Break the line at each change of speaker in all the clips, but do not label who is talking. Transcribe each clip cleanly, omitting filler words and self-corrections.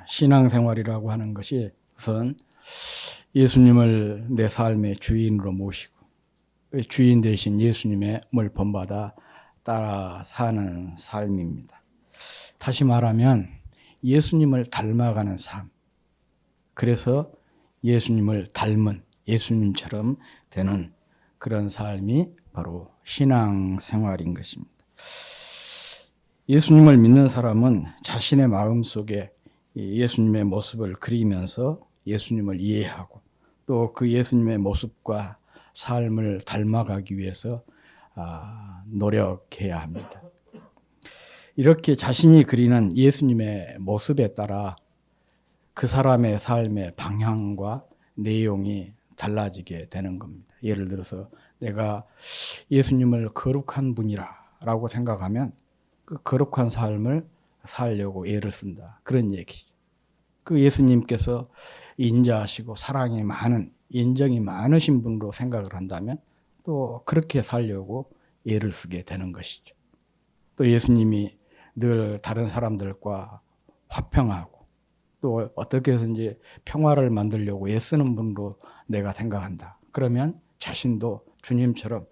신앙생활이라고 하는 것이 우선 예수님을 내 삶의 주인으로 모시고 주인 되신 예수님의 을 본받아 따라 사는 삶입니다. 다시 말하면 예수님을 닮아가는 삶. 그래서 예수님을 닮은 예수님처럼 되는 그런 삶이 바로 신앙생활인 것입니다. 예수님을 믿는 사람은 자신의 마음속에 예수님의 모습을 그리면서 예수님을 이해하고 또 그 예수님의 모습과 삶을 닮아가기 위해서 노력해야 합니다. 이렇게 자신이 그리는 예수님의 모습에 따라 그 사람의 삶의 방향과 내용이 달라지게 되는 겁니다. 예를 들어서 내가 예수님을 거룩한 분이라고 생각하면 그 거룩한 삶을 살려고 애를 쓴다. 그런 얘기죠. 그 예수님께서 인자하시고 사랑이 많은, 인정이 많으신 분으로 생각을 한다면 또 그렇게 살려고 애를 쓰게 되는 것이죠. 또 예수님이 늘 다른 사람들과 화평하고 또 어떻게 해서든지 평화를 만들려고 애쓰는 분으로 내가 생각한다. 그러면 자신도 주님처럼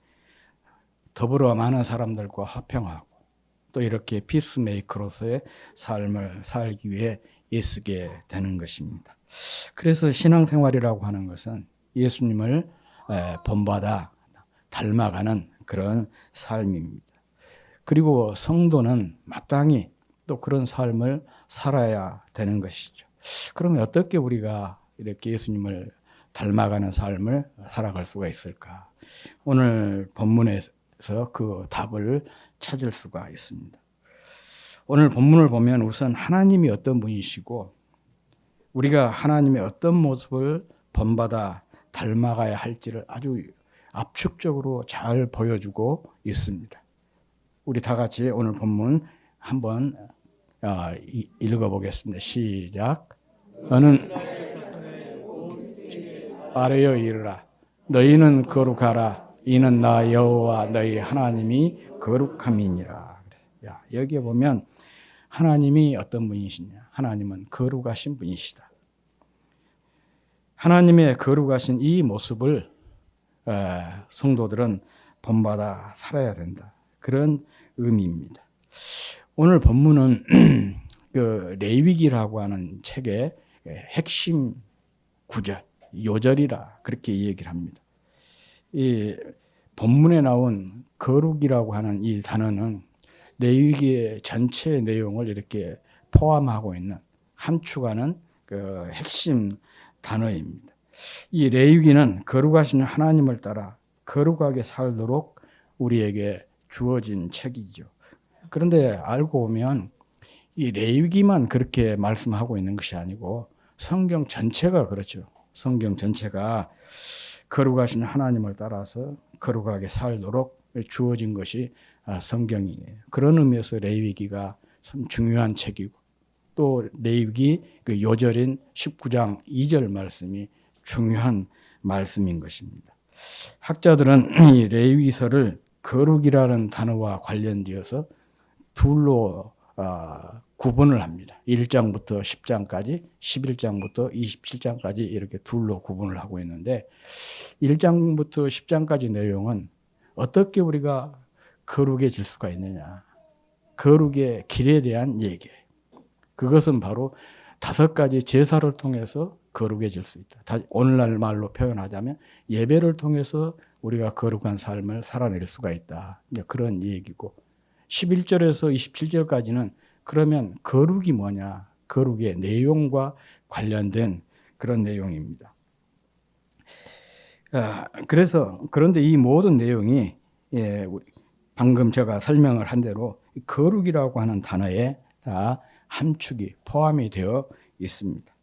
더불어 많은 사람들과 화평하고 또 이렇게 피스메이커로서의 삶을 살기 위해 애쓰게 되는 것입니다. 그래서 신앙생활이라고 하는 것은 예수님을 본받아 닮아가는 그런 삶입니다. 그리고 성도는 마땅히 또 그런 삶을 살아야 되는 것이죠. 그러면 어떻게 우리가 이렇게 예수님을 닮아가는 삶을 살아갈 수가 있을까? 오늘 본문에서 그 답을 찾을 수가 있습니다. 오늘 본문을 보면 우선 하나님이 어떤 분이시고 우리가 하나님의 어떤 모습을 본받아 닮아가야 할지를 아주 압축적으로 잘 보여주고 있습니다. 우리 다 같이 오늘 본문 한번 읽어보겠습니다. 시작. 너는 아뢰어 이르라. 너희는 거룩하라. 이는 나 여호와 너희 하나님이 거룩함이니라. 여기에 보면 하나님이 어떤 분이시냐? 하나님은 거룩하신 분이시다. 하나님의 거룩하신 이 모습을 성도들은 본받아 살아야 된다. 그런 의미입니다. 오늘 본문은 그 레위기라고 하는 책의 핵심 구절, 요절이라 그렇게 얘기를 합니다. 이 본문에 나온 거룩이라고 하는 이 단어는 레위기의 전체 내용을 이렇게 포함하고 있는 함축하는 그 핵심 단어입니다. 이 레위기는 거룩하신 하나님을 따라 거룩하게 살도록 우리에게 주어진 책이죠. 그런데 알고 보면 이 레위기만 그렇게 말씀하고 있는 것이 아니고 성경 전체가 그렇죠. 성경 전체가 거룩하신 하나님을 따라서 거룩하게 살도록 주어진 것이 성경이에요. 그런 의미에서 레위기가 참 중요한 책이고 또 레위기 그 요절인 19장 2절 말씀이 중요한 말씀인 것입니다. 학자들은 이 레위기서를 거룩이라는 단어와 관련되어서 둘로 구분을 합니다. 1장부터 10장까지, 11장부터 27장까지 이렇게 둘로 구분을 하고 있는데 1장부터 10장까지 내용은 어떻게 우리가 거룩해질 수가 있느냐. 거룩의 길에 대한 얘기예요. 그것은 바로 5가지 제사를 통해서 거룩해질 수 있다. 오늘날 말로 표현하자면 예배를 통해서 우리가 거룩한 삶을 살아낼 수가 있다. 그런 얘기고 11절에서 27절까지는 그러면 거룩이 뭐냐? 거룩의 내용과 관련된 그런 내용입니다. 그런데 이 모든 내용이 방금 제가 설명을 한 대로 거룩이라고 하는 단어에 다 함축이 포함이 되어 있습니다.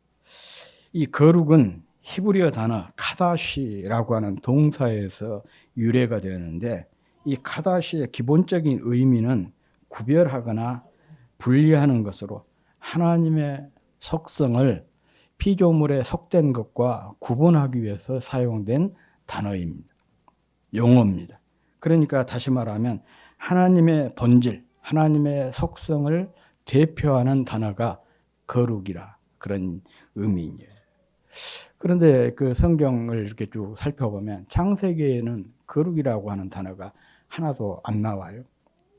이 거룩은 히브리어 단어 카다시라고 하는 동사에서 유래가 되었는데 이 카다시의 기본적인 의미는 구별하거나 분리하는 것으로 하나님의 속성을 피조물에 속된 것과 구분하기 위해서 사용된 단어입니다. 용어입니다. 그러니까 다시 말하면 하나님의 본질, 하나님의 속성을 대표하는 단어가 거룩이라 그런 의미예요. 그런데 그 성경을 이렇게 쭉 살펴보면 창세기에는 거룩이라고 하는 단어가 하나도 안 나와요.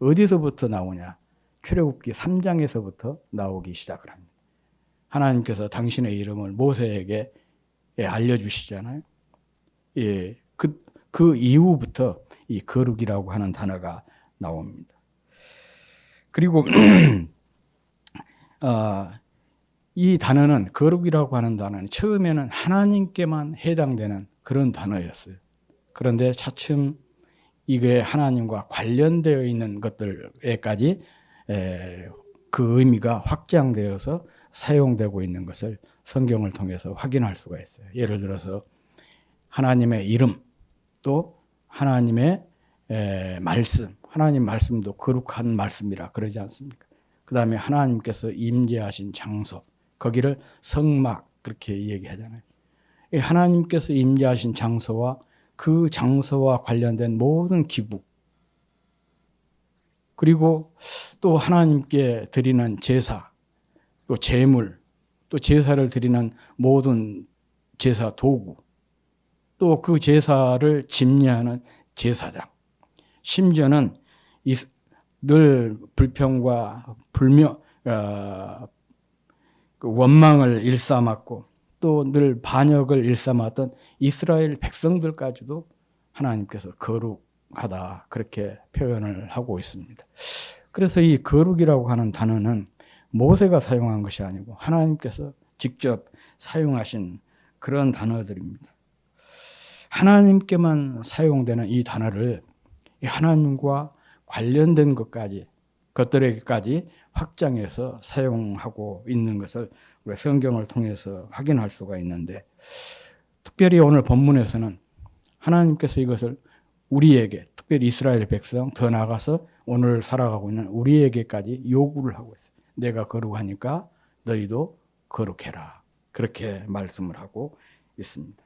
어디서부터 나오냐? 출애굽기 3장에서부터 나오기 시작을 합니다. 하나님께서 당신의 이름을 모세에게 알려주시잖아요. 예, 그 이후부터 이 거룩이라고 하는 단어가 나옵니다. 그리고 이 단어는 거룩이라고 하는 단어는 처음에는 하나님께만 해당되는 그런 단어였어요. 그런데 차츰 이게 하나님과 관련되어 있는 것들에까지 그 의미가 확장되어서 사용되고 있는 것을 성경을 통해서 확인할 수가 있어요. 예를 들어서 하나님의 이름, 또 하나님의 말씀, 하나님 말씀도 거룩한 말씀이라 그러지 않습니까? 그 다음에 하나님께서 임재하신 장소, 거기를 성막 그렇게 얘기하잖아요. 하나님께서 임재하신 장소와 그 장소와 관련된 모든 기구, 그리고 또 하나님께 드리는 제사, 또 제물, 또 제사를 드리는 모든 제사 도구, 또 그 제사를 집례하는 제사장, 심지어는 늘 불평과 원망을 일삼았고 또 늘 반역을 일삼았던 이스라엘 백성들까지도 하나님께서 거룩하다 그렇게 표현을 하고 있습니다. 그래서 이 거룩이라고 하는 단어는 모세가 사용한 것이 아니고 하나님께서 직접 사용하신 그런 단어들입니다. 하나님께만 사용되는 이 단어를 하나님과 관련된 것들에게까지 확장해서 사용하고 있는 것을 우리가 성경을 통해서 확인할 수가 있는데, 특별히 오늘 본문에서는 하나님께서 이것을 우리에게, 특별히 이스라엘 백성, 더 나아가서 오늘 살아가고 있는 우리에게까지 요구를 하고 있어요. 내가 거룩하니까 너희도 거룩해라. 그렇게 말씀을 하고 있습니다.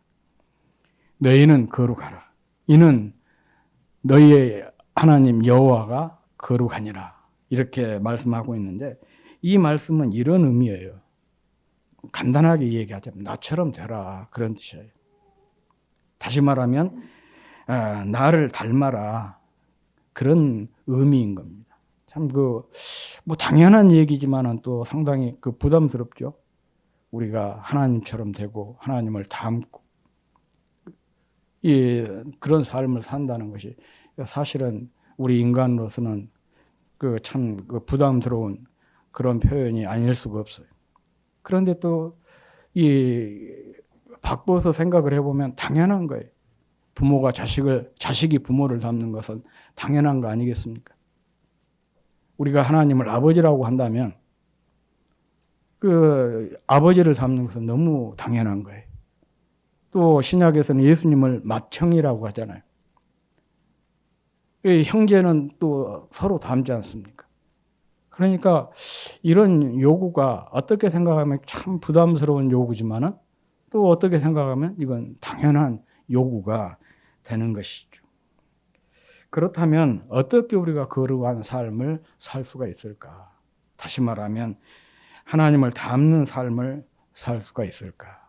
너희는 거룩하라. 이는 너희의 하나님 여호와가 거룩하니라. 이렇게 말씀하고 있는데, 이 말씀은 이런 의미예요. 간단하게 얘기하자면 나처럼 되라, 그런 뜻이에요. 다시 말하면 나를 닮아라, 그런 의미인 겁니다. 참 뭐 당연한 얘기지만은 또 상당히 부담스럽죠. 우리가 하나님처럼 되고 하나님을 닮고 그런 삶을 산다는 것이 사실은 우리 인간으로서는 참 부담스러운 그런 표현이 아닐 수가 없어요. 그런데 또 바꿔서 생각을 해보면 당연한 거예요. 부모가 자식이 부모를 닮는 것은 당연한 거 아니겠습니까? 우리가 하나님을 아버지라고 한다면 아버지를 닮는 것은 너무 당연한 거예요. 또 신약에서는 예수님을 맏형이라고 하잖아요. 형제는 또 서로 닮지 않습니까? 그러니까 이런 요구가 어떻게 생각하면 참 부담스러운 요구지만은 또 어떻게 생각하면 이건 당연한 요구가 되는 것이죠. 그렇다면 어떻게 우리가 거룩한 삶을 살 수가 있을까? 다시 말하면 하나님을 닮는 삶을 살 수가 있을까?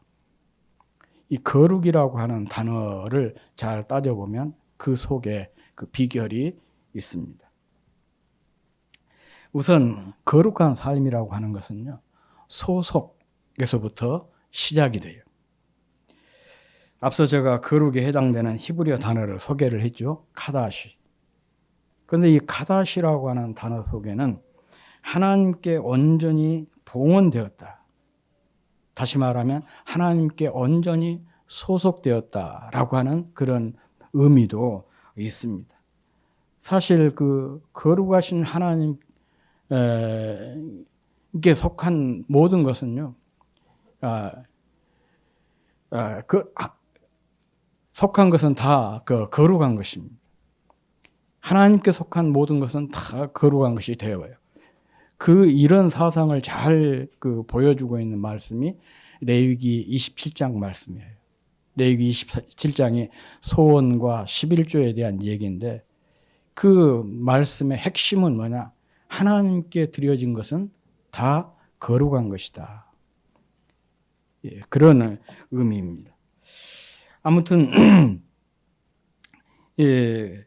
이 거룩이라고 하는 단어를 잘 따져보면 그 속에 그 비결이 있습니다. 우선 거룩한 삶이라고 하는 것은요, 소속에서부터 시작이 돼요. 앞서 제가 거룩에 해당되는 히브리어 단어를 소개를 했죠. 카다시. 그런데 이 카다시라고 하는 단어 속에는 하나님께 온전히 봉헌되었다. 다시 말하면 하나님께 온전히 소속되었다라고 하는 그런 의미도 있습니다. 사실 거룩하신 하나님께 속한 모든 것은요, 속한 것은 다 거룩한 것입니다. 하나님께 속한 모든 것은 다 거룩한 것이 되어요. 이런 사상을 잘 보여주고 있는 말씀이 레위기 27장 말씀이에요. 레위기 27장이 소원과 11조에 대한 얘기인데, 그 말씀의 핵심은 뭐냐? 하나님께 드려진 것은 다 거룩한 것이다. 예, 그런 의미입니다. 아무튼 예,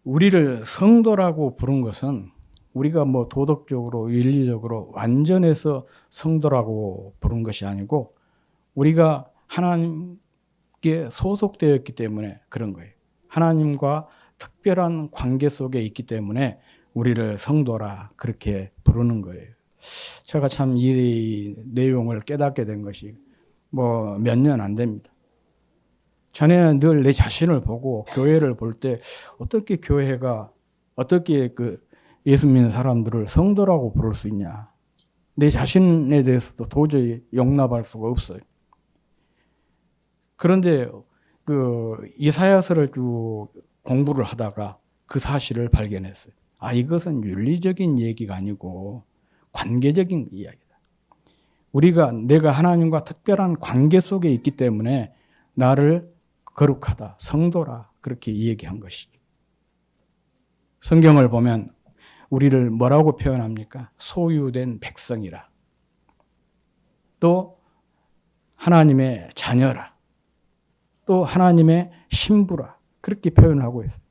우리를 성도라고 부른 것은 우리가 뭐 도덕적으로 윤리적으로 완전해서 성도라고 부른 것이 아니고 우리가 하나님께 소속되었기 때문에 그런 거예요. 하나님과 특별한 관계 속에 있기 때문에 우리를 성도라 그렇게 부르는 거예요. 제가 참 이 내용을 깨닫게 된 것이 뭐 몇 년 안 됩니다. 전에는 늘 내 자신을 보고 교회를 볼 때 어떻게 교회가 어떻게 그 예수 믿는 사람들을 성도라고 부를 수 있냐. 내 자신에 대해서도 도저히 용납할 수가 없어요. 그런데 그 이사야서를 쭉 공부를 하다가 그 사실을 발견했어요. 아, 이것은 윤리적인 얘기가 아니고 관계적인 이야기다. 내가 하나님과 특별한 관계 속에 있기 때문에 나를 거룩하다, 성도라 그렇게 얘기한 것이죠. 성경을 보면 우리를 뭐라고 표현합니까? 소유된 백성이라. 또 하나님의 자녀라. 또 하나님의 신부라. 그렇게 표현하고 있어요.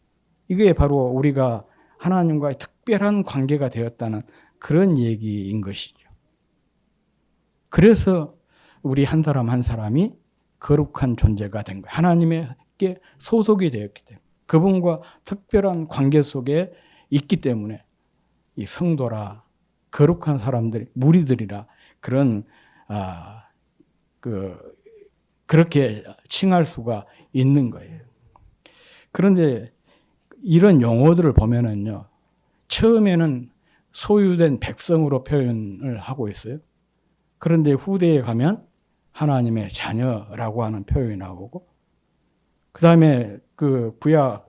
이게 바로 우리가 하나님과의 특별한 관계가 되었다는 그런 얘기인 것이죠. 그래서 우리 한 사람 한 사람이 거룩한 존재가 된 거예요. 하나님께 소속이 되었기 때문에. 그분과 특별한 관계 속에 있기 때문에 이 성도라, 거룩한 사람들, 무리들이라 그런 그렇게 칭할 수가 있는 거예요. 그런데 이런 용어들을 보면은요, 처음에는 소유된 백성으로 표현을 하고 있어요. 그런데 후대에 가면 하나님의 자녀라고 하는 표현이 나오고, 그 다음에 그 구약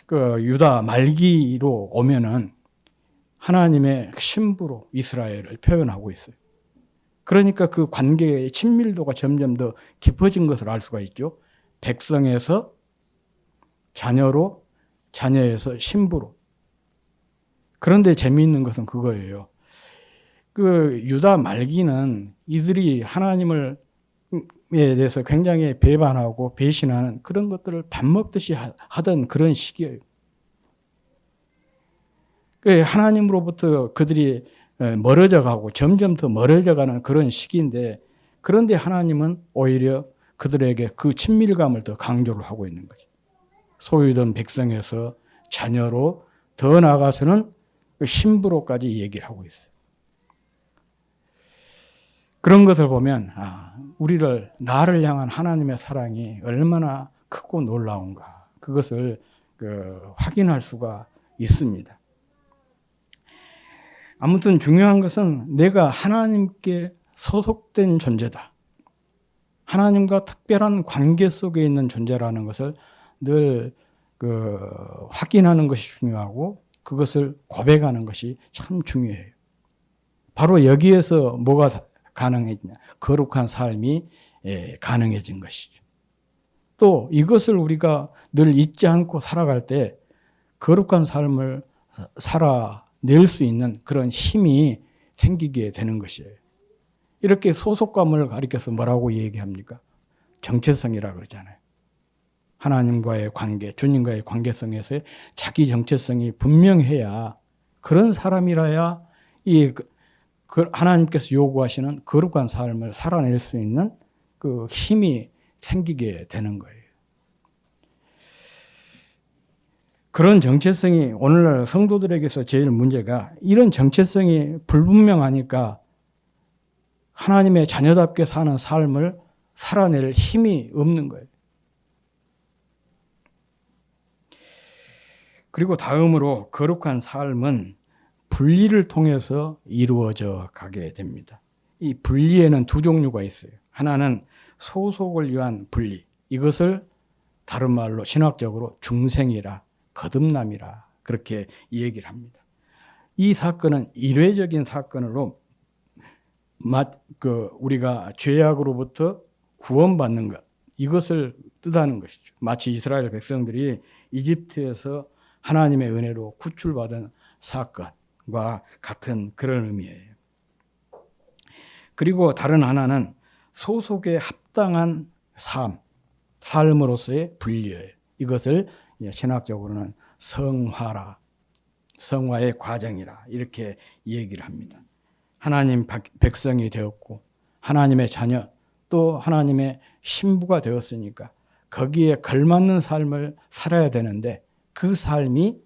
그 유다 말기로 오면은 하나님의 신부로 이스라엘을 표현하고 있어요. 그러니까 그 관계의 친밀도가 점점 더 깊어진 것을 알 수가 있죠. 백성에서 자녀로, 자녀에서 신부로. 그런데 재미있는 것은 그거예요. 그 유다 말기는 이들이 하나님에 대해서 굉장히 배반하고 배신하는 그런 것들을 밥 먹듯이 하던 그런 시기예요. 하나님으로부터 그들이 멀어져 가고 점점 더 멀어져 가는 그런 시기인데, 그런데 하나님은 오히려 그들에게 그 친밀감을 더 강조를 하고 있는 거죠. 소유된 백성에서 자녀로, 더 나아가서는 신부로까지 얘기를 하고 있어요. 그런 것을 보면 나를 향한 하나님의 사랑이 얼마나 크고 놀라운가, 그것을 확인할 수가 있습니다. 아무튼 중요한 것은 내가 하나님께 소속된 존재다. 하나님과 특별한 관계 속에 있는 존재라는 것을 늘 확인하는 것이 중요하고, 그것을 고백하는 것이 참 중요해요. 바로 여기에서 뭐가 가능해지냐? 거룩한 삶이 가능해진 것이죠. 또 이것을 우리가 늘 잊지 않고 살아갈 때 거룩한 삶을 살아낼 수 있는 그런 힘이 생기게 되는 것이에요. 이렇게 소속감을 가리켜서 뭐라고 얘기합니까? 정체성이라고 그러잖아요. 하나님과의 관계, 주님과의 관계성에서 자기 정체성이 분명해야, 그런 사람이라야 하나님께서 요구하시는 거룩한 삶을 살아낼 수 있는 그 힘이 생기게 되는 거예요. 그런 정체성이 오늘날 성도들에게서 제일 문제가, 이런 정체성이 불분명하니까 하나님의 자녀답게 사는 삶을 살아낼 힘이 없는 거예요. 그리고 다음으로 거룩한 삶은 분리를 통해서 이루어져 가게 됩니다. 이 분리에는 두 종류가 있어요. 하나는 소속을 위한 분리. 이것을 다른 말로 신학적으로 중생이라, 거듭남이라 그렇게 얘기를 합니다. 이 사건은 일회적인 사건으로 우리가 죄악으로부터 구원받는 것, 이것을 뜻하는 것이죠. 마치 이스라엘 백성들이 이집트에서 하나님의 은혜로 구출받은 사건과 같은 그런 의미예요. 그리고 다른 하나는 소속에 합당한 삶으로서의 분리예요. 이것을 신학적으로는 성화라, 성화의 과정이라 이렇게 얘기를 합니다. 하나님 백성이 되었고 하나님의 자녀 또 하나님의 신부가 되었으니까 거기에 걸맞는 삶을 살아야 되는데 그 삶이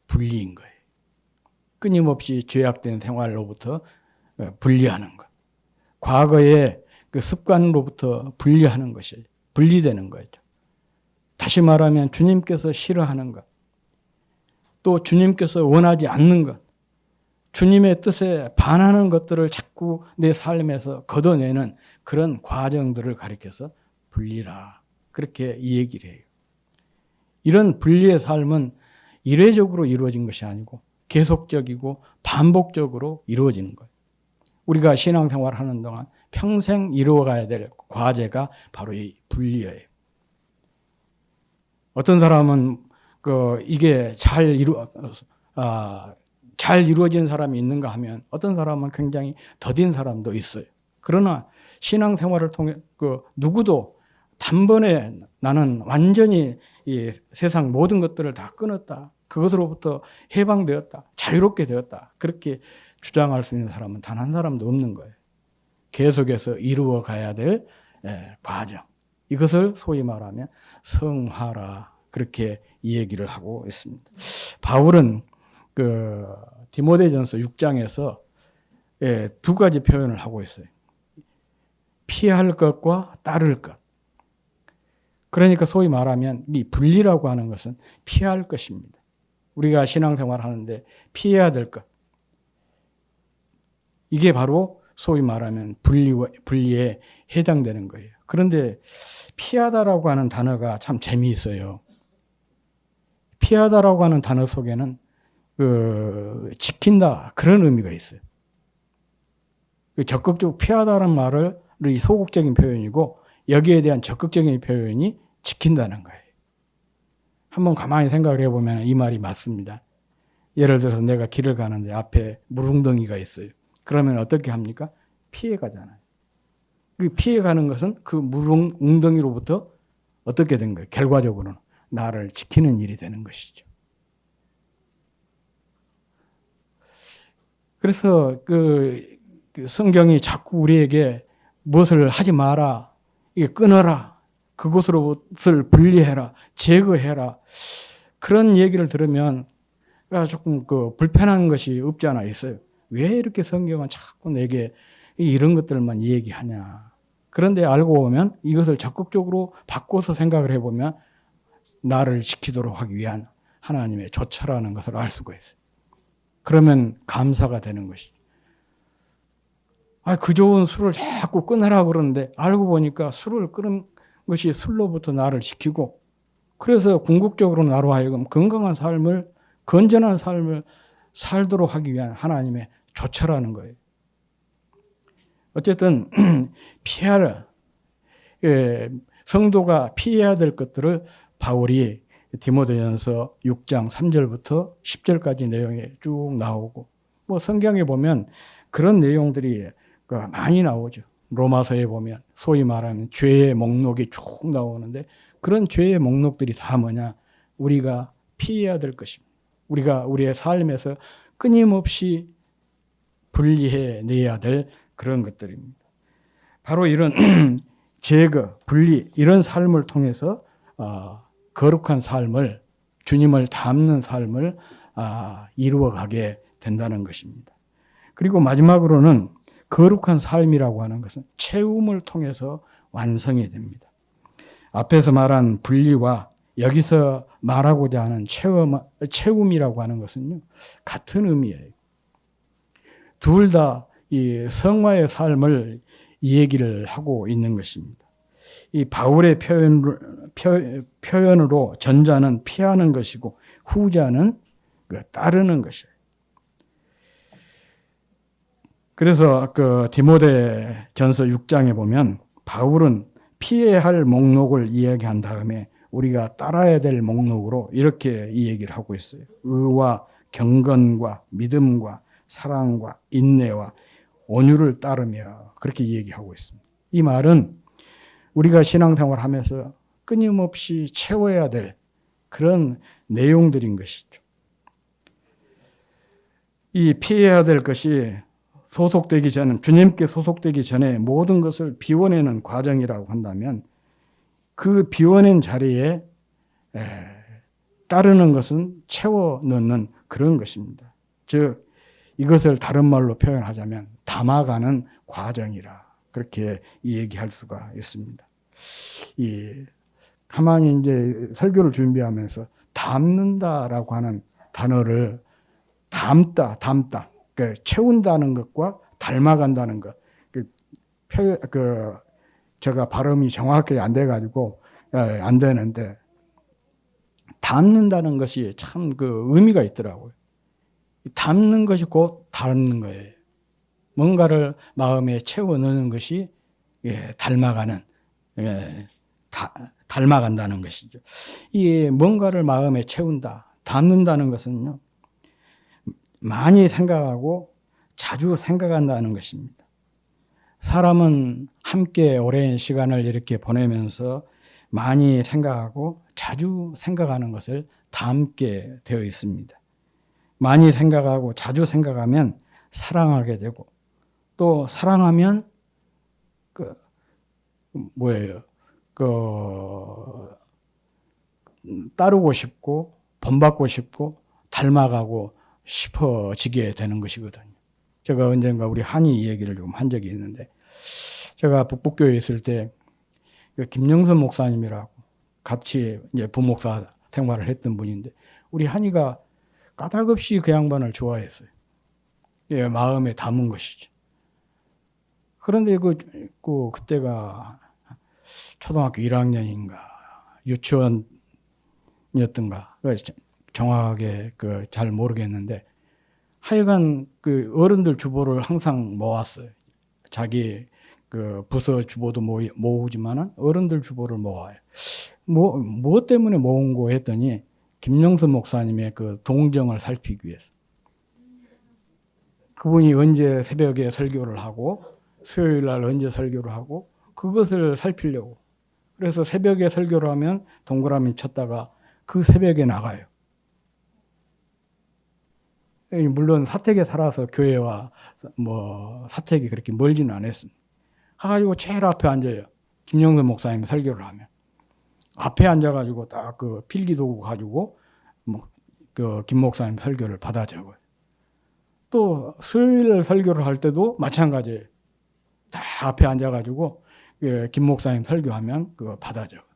분리인 거예요. 끊임없이 죄악된 생활로부터 분리하는 것. 과거의 그 습관으로부터 분리하는 것이 분리되는 거죠. 다시 말하면 주님께서 싫어하는 것, 또 주님께서 원하지 않는 것, 주님의 뜻에 반하는 것들을 자꾸 내 삶에서 걷어내는 그런 과정들을 가리켜서 분리라. 그렇게 이 얘기를 해요. 이런 분리의 삶은 이례적으로 이루어진 것이 아니고 계속적이고 반복적으로 이루어지는 거예요. 우리가 신앙생활을 하는 동안 평생 이루어가야 될 과제가 바로 이 분리예요. 어떤 사람은 이게 잘 이루어진 사람이 있는가 하면 어떤 사람은 굉장히 더딘 사람도 있어요. 그러나 신앙생활을 통해 누구도 단번에 나는 완전히 이 세상 모든 것들을 다 끊었다. 그것으로부터 해방되었다. 자유롭게 되었다. 그렇게 주장할 수 있는 사람은 단 한 사람도 없는 거예요. 계속해서 이루어 가야 될 과정. 이것을 소위 말하면 성화라. 그렇게 이 얘기를 하고 있습니다. 바울은 디모데전서 6장에서 두 가지 표현을 하고 있어요. 피할 것과 따를 것. 그러니까 소위 말하면 이 분리라고 하는 것은 피할 것입니다. 우리가 신앙생활 하는데 피해야 될 것. 이게 바로 소위 말하면 분리에 해당되는 거예요. 그런데 피하다라고 하는 단어가 참 재미있어요. 피하다라고 하는 단어 속에는 지킨다 그런 의미가 있어요. 적극적으로 피하다라는 말을 이 소극적인 표현이고 여기에 대한 적극적인 표현이 지킨다는 거예요. 한번 가만히 생각을 해보면 이 말이 맞습니다. 예를 들어서 내가 길을 가는데 앞에 물웅덩이가 있어요. 그러면 어떻게 합니까? 피해 가잖아요. 그 피해 가는 것은 그 물웅덩이로부터 어떻게 된 거예요? 결과적으로는 나를 지키는 일이 되는 것이죠. 그래서 성경이 자꾸 우리에게 무엇을 하지 마라, 이게 끊어라, 그것으로부터 분리해라, 제거해라 그런 얘기를 들으면 조금 불편한 것이 없지 않아 있어요. 왜 이렇게 성경은 자꾸 내게 이런 것들만 얘기하냐. 그런데 알고 보면 이것을 적극적으로 바꿔서 생각을 해보면 나를 지키도록 하기 위한 하나님의 조처라는 것을 알 수가 있어요. 그러면 감사가 되는 것이죠. 그 좋은 술을 자꾸 끊으라고 그러는데 알고 보니까 술을 끊은 것이 술로부터 나를 지키고 그래서 궁극적으로 나로 하여금 건강한 삶을 건전한 삶을 살도록 하기 위한 하나님의 조처라는 거예요. 어쨌든 성도가 피해야 될 것들을 바울이 디모데전서 6장 3절부터 10절까지 내용이 쭉 나오고 성경에 보면 그런 내용들이 많이 나오죠. 로마서에 보면 소위 말하면 죄의 목록이 쭉 나오는데 그런 죄의 목록들이 다 뭐냐? 우리가 피해야 될 것입니다. 우리가 우리의 삶에서 끊임없이 분리해내야 될 그런 것들입니다. 바로 이런 제거, 분리 이런 삶을 통해서 거룩한 삶을 주님을 닮는 삶을 이루어가게 된다는 것입니다. 그리고 마지막으로는 거룩한 삶이라고 하는 것은 채움을 통해서 완성이 됩니다. 앞에서 말한 분리와 여기서 말하고자 하는 채움이라고 하는 것은요, 같은 의미예요. 둘 다 이 성화의 삶을 이 얘기를 하고 있는 것입니다. 이 바울의 표현으로 전자는 피하는 것이고 후자는 따르는 것이에요. 그래서 디모데전서 6장에 보면 바울은 피해야 할 목록을 이야기한 다음에 우리가 따라야 될 목록으로 이렇게 이 얘기를 하고 있어요. 의와 경건과 믿음과 사랑과 인내와 온유를 따르며 그렇게 얘기하고 있습니다. 이 말은 우리가 신앙생활을 하면서 끊임없이 채워야 될 그런 내용들인 것이죠. 이 피해야 될 것이 소속되기 전, 주님께 소속되기 전에 모든 것을 비워내는 과정이라고 한다면 그 비워낸 자리에 따르는 것은 채워 넣는 그런 것입니다. 즉 이것을 다른 말로 표현하자면 담아가는 과정이라 그렇게 얘기할 수가 있습니다. 가만히 이제 설교를 준비하면서 담는다라고 하는 단어를 담다, 그러니까 채운다는 것과 닮아간다는 것. 제가 발음이 정확하게 안 돼가지고 안 되는데 담는다는 것이 참 그 의미가 있더라고요. 담는 것이 곧 닮는 거예요. 뭔가를 마음에 채워 넣는 것이 닮아가는, 닮아간다는 것이죠. 이 뭔가를 마음에 채운다, 담는다는 것은요, 많이 생각하고 자주 생각한다는 것입니다. 사람은 함께 오랜 시간을 이렇게 보내면서 많이 생각하고 자주 생각하는 것을 담게 되어 있습니다. 많이 생각하고 자주 생각하면 사랑하게 되고 또 사랑하면 따르고 싶고 본받고 싶고 닮아가고 싶어지게 되는 것이거든요. 제가 언젠가 우리 한이 얘기를 좀 한 적이 있는데 제가 북북교회에 있을 때 김영선 목사님이라고 같이 이제 부목사 생활을 했던 분인데 우리 한이가 까닭없이 그 양반을 좋아했어요. 마음에 담은 것이죠. 그런데 그때가 초등학교 1학년인가 유치원이었던가 정확하게 잘 모르겠는데 하여간 그 어른들 주보를 항상 모았어요. 자기 부서 주보도 모으지만은 어른들 주보를 모아요. 무엇 때문에 모은 거 했더니 김영선 목사님의 그 동정을 살피기 위해서. 그분이 언제 새벽에 설교를 하고 수요일 날 언제 설교를 하고 그것을 살피려고. 그래서 새벽에 설교를 하면 동그라미 쳤다가 그 새벽에 나가요. 물론 사택에 살아서 교회와 사택이 그렇게 멀지는 않았습니다. 가가지고 제일 앞에 앉아요. 김영선 목사님 설교를 하면. 앞에 앉아가지고 딱 그 필기도구 가지고 김 목사님 설교를 받아 적어요. 또 수요일 설교를 할 때도 마찬가지예요. 다 앞에 앉아가지고 김 목사님 설교하면 그거 받아 적어요.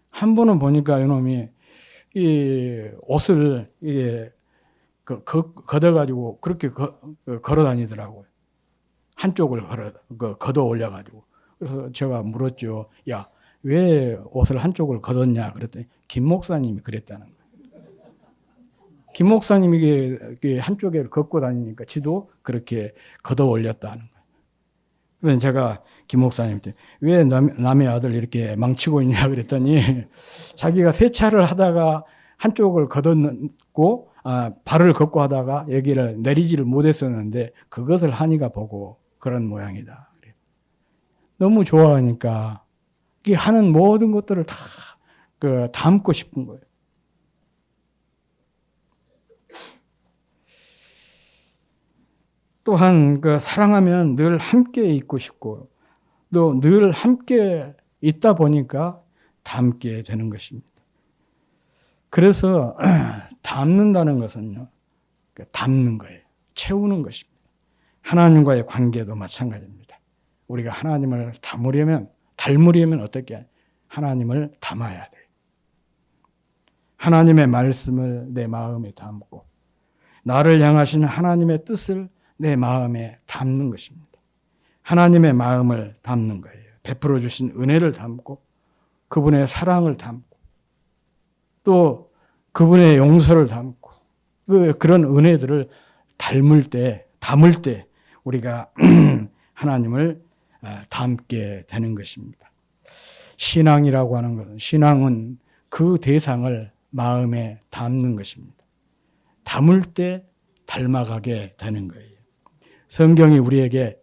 한 번은 보니까 이놈이 이 옷을 걷어가지고 그렇게 걸어 다니더라고요. 한쪽을 걷어 올려가지고. 그래서 제가 물었죠. 야, 왜 옷을 한쪽을 걷었냐? 그랬더니 김 목사님이 그랬다는 거예요. 김 목사님이 이게 한쪽에 걷고 다니니까 지도 그렇게 걷어 올렸다는 거예요. 그래서 제가 김 목사님한테 왜 남의 아들 이렇게 망치고 있냐 그랬더니 자기가 세차를 하다가 한쪽을 걷었고 발을 걷고 하다가 여기를 내리지를 못했었는데 그것을 한이가 보고 그런 모양이다. 너무 좋아하니까 이 하는 모든 것들을 다 담고 싶은 거예요. 또한 사랑하면 늘 함께 있고 싶고 또 늘 함께 있다 보니까 담게 되는 것입니다. 그래서 담는다는 것은요, 담는 거예요. 채우는 것입니다. 하나님과의 관계도 마찬가지입니다. 우리가 하나님을 닮으려면 어떻게 하나님을 담아야 돼요. 하나님의 말씀을 내 마음에 담고 나를 향하시는 하나님의 뜻을 내 마음에 담는 것입니다. 하나님의 마음을 담는 거예요. 베풀어 주신 은혜를 담고 그분의 사랑을 담고 또 그분의 용서를 담고 그런 은혜들을 담을 때 우리가 하나님을 담게 되는 것입니다. 신앙이라고 하는 것은 신앙은 그 대상을 마음에 담는 것입니다. 담을 때 닮아가게 되는 거예요. 성경이 우리에게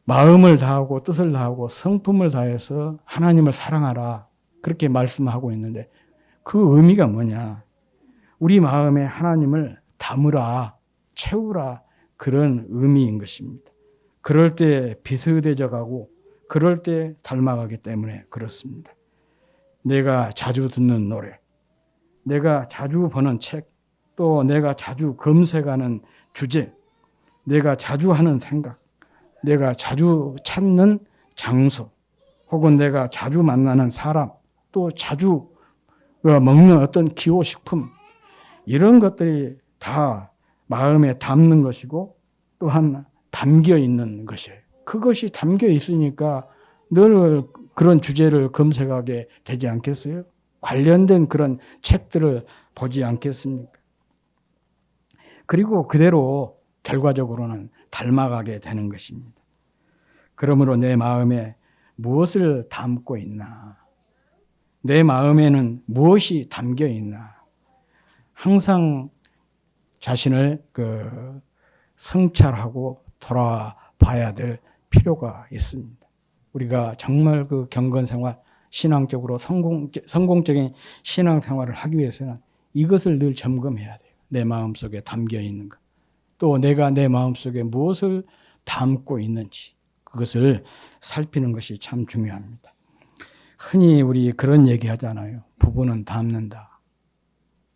마음을 다하고 뜻을 다하고 성품을 다해서 하나님을 사랑하라 그렇게 말씀하고 있는데 그 의미가 뭐냐? 우리 마음에 하나님을 담으라, 채우라 그런 의미인 것입니다. 그럴 때 비슷해져 가고 그럴 때 닮아가기 때문에 그렇습니다. 내가 자주 듣는 노래, 내가 자주 보는 책, 또 내가 자주 검색하는 주제, 내가 자주 하는 생각, 내가 자주 찾는 장소, 혹은 내가 자주 만나는 사람, 또 자주 먹는 어떤 기호식품, 이런 것들이 다 마음에 담는 것이고 또한 담겨 있는 것이에요. 그것이 담겨 있으니까 늘 그런 주제를 검색하게 되지 않겠어요? 관련된 그런 책들을 보지 않겠습니까? 그리고 그대로 결과적으로는 닮아가게 되는 것입니다. 그러므로 내 마음에 무엇을 담고 있나? 내 마음에는 무엇이 담겨 있나? 항상 자신을 성찰하고 돌아봐야 될 필요가 있습니다. 우리가 정말 그 경건생활, 신앙적으로 성공적인 신앙생활을 하기 위해서는 이것을 늘 점검해야 돼요. 내 마음속에 담겨 있는 것. 또 내가 내 마음속에 무엇을 담고 있는지 그것을 살피는 것이 참 중요합니다. 흔히 우리 그런 얘기 하잖아요. 부부는 닮는다.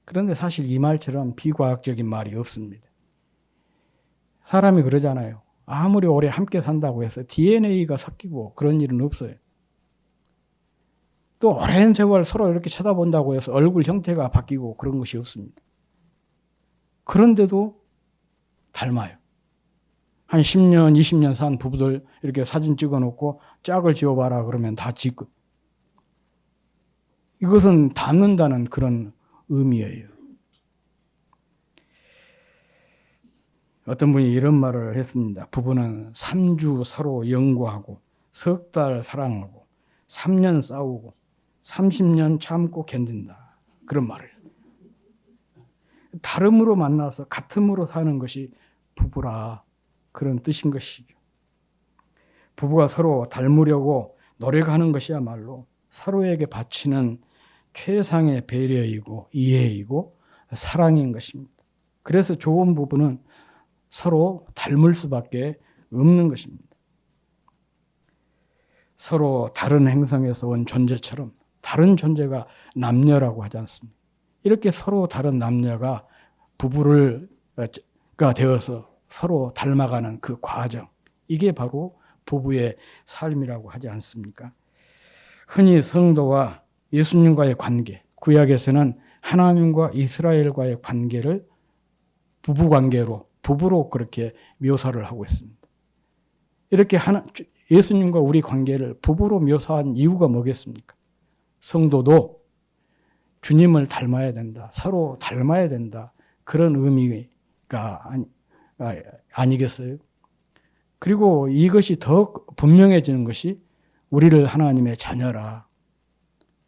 그런데 사실 이 말처럼 비과학적인 말이 없습니다. 사람이 그러잖아요. 아무리 오래 함께 산다고 해서 DNA가 섞이고 그런 일은 없어요. 또 오랜 세월 서로 이렇게 쳐다본다고 해서 얼굴 형태가 바뀌고 그런 것이 없습니다. 그런데도 닮아요. 한 10년, 20년 산 부부들 이렇게 사진 찍어놓고 짝을 지어봐라 그러면 다 짓고. 이것은 닮는다는 그런 의미예요. 어떤 분이 이런 말을 했습니다. 부부는 3주 서로 연구하고 석 달 사랑하고 3년 싸우고 30년 참고 견딘다. 그런 말을. 다름으로 만나서 같음으로 사는 것이 부부라. 그런 뜻인 것이죠. 부부가 서로 닮으려고 노력하는 것이야말로 서로에게 바치는 최상의 배려이고 이해이고 사랑인 것입니다. 그래서 좋은 부부는 서로 닮을 수밖에 없는 것입니다. 서로 다른 행성에서 온 존재처럼 다른 존재가 남녀라고 하지 않습니다. 이렇게 서로 다른 남녀가 부부가 되어서 서로 닮아가는 그 과정, 이게 바로 부부의 삶이라고 하지 않습니까? 흔히 성도와 예수님과의 관계, 구약에서는 하나님과 이스라엘과의 관계를 부부로 그렇게 묘사를 하고 있습니다. 이렇게 예수님과 우리 관계를 부부로 묘사한 이유가 뭐겠습니까? 성도도 주님을 닮아야 된다. 서로 닮아야 된다. 그런 의미가 아니겠어요? 그리고 이것이 더 분명해지는 것이 우리를 하나님의 자녀라.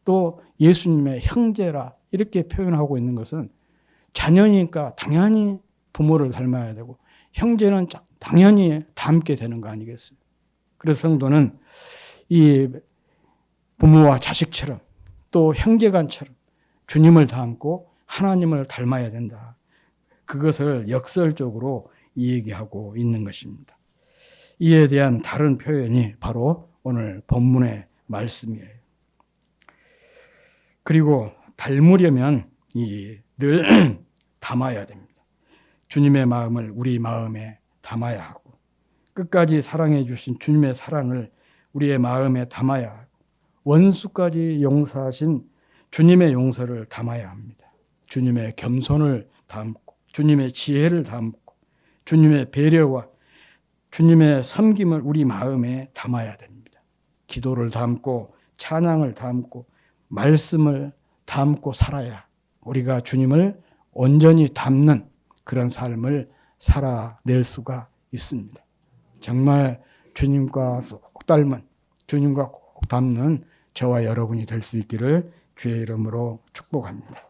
또 예수님의 형제라. 이렇게 표현하고 있는 것은 자녀니까 당연히 부모를 닮아야 되고 형제는 당연히 닮게 되는 거 아니겠어요? 그래서 성도는 이 부모와 자식처럼 또 형제간처럼 주님을 닮고 하나님을 닮아야 된다. 그것을 역설적으로 얘기하고 있는 것입니다. 이에 대한 다른 표현이 바로 오늘 본문의 말씀이에요. 그리고 닮으려면 늘 담아야 됩니다. 주님의 마음을 우리 마음에 담아야 하고 끝까지 사랑해 주신 주님의 사랑을 우리의 마음에 담아야 하고 원수까지 용서하신 주님의 용서를 담아야 합니다. 주님의 겸손을 담고 주님의 지혜를 담고 주님의 배려와 주님의 섬김을 우리 마음에 담아야 됩니다. 기도를 담고 찬양을 담고 말씀을 담고 살아야 우리가 주님을 온전히 담는 그런 삶을 살아낼 수가 있습니다. 정말 주님과 꼭 닮은, 주님과 꼭 닮는 저와 여러분이 될 수 있기를 주의 이름으로 축복합니다.